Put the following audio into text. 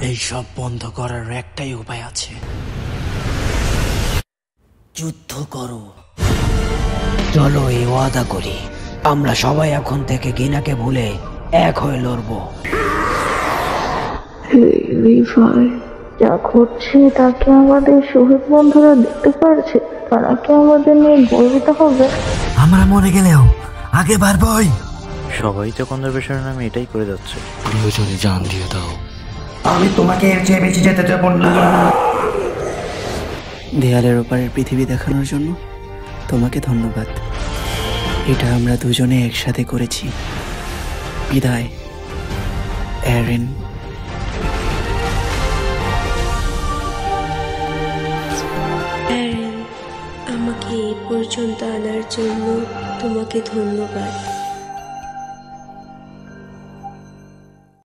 এই সব বন্ধ করার একটাই উপায় আছে, যুদ্ধ করো। চলো এই ওয়াদা করি, আমরা সবাই এখন থেকে ঘৃণাকে ভুলে এক হয়ে লড়বো। ভাই, যা ঘটছে তা কি আমাদের শহীদ বন্ধুরা দেখতে পারছে? তারা কি আমাদের নিয়ে গর্বিত হবে? আমরা মরে গেলেও আগে বাড়বই। সবাই তো কনজারভেশনের নামে এটাই করে যাচ্ছে। প্রিয়জনে জান দিয়ে দাও। আমি তোমাকে এর চেয়ে বেশি যেতে দেব না। দেয়ালের ওপারের পৃথিবী দেখানোর জন্য তোমাকে ধন্যবাদ। এটা আমরা দুজনে একসাথে করেছি। বিদায়, এরিন। এরিন, আমাকে এই পর্যন্ত আনার জন্য তোমাকে ধন্যবাদ।